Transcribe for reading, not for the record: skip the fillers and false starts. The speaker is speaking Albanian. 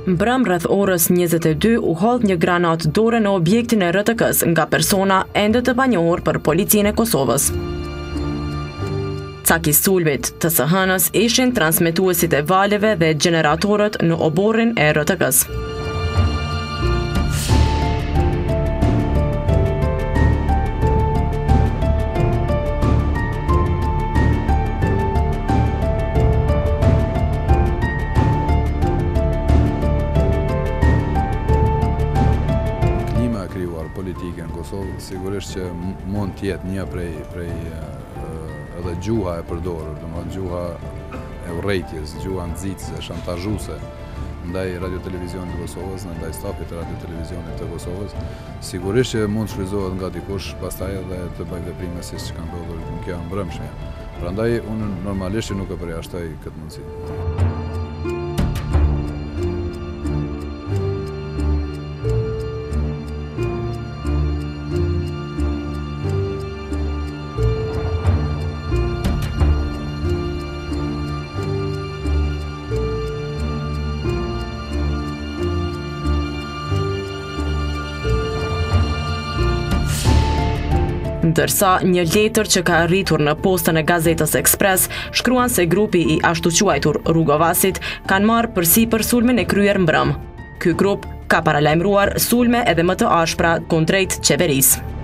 Mbrëm rreth orës 22 u hodh një granat dore në objektin e RTK-s nga persona ende të panjohur për policinë e Kosovës. Caki sulmit të SH-s ishin transmetuesit e valeve dhe gjeneratorët në oborrin e RTK-s. Politike në Kosovë, sigurisht që mund tjetë një prej edhe gjuha e përdorur, domethënë gjuha e urrejtjes, gjuha nxitëse, shantazhuese ndaj radio-televizionit të Kosovës, ndaj stafit të radio-televizionit të Kosovës. Sigurisht që mund shfrytëzohet nga dikush pastaj edhe të bëjë veprime siç ka ndodhur në kjo mbrëmshme. Prandaj unë normalisht nuk e përjashtoj këtë mundësi. Ndërsa një letër që ka arritur në postën e gazetës Ekspres shkruan se grupi i ashtu quajtur Rrugovasit kanë marrë përsipër sulmin e kryer mbrëm. Ky grup ka paralajmëruar sulme edhe më të ashpra kundrejt qeverisë.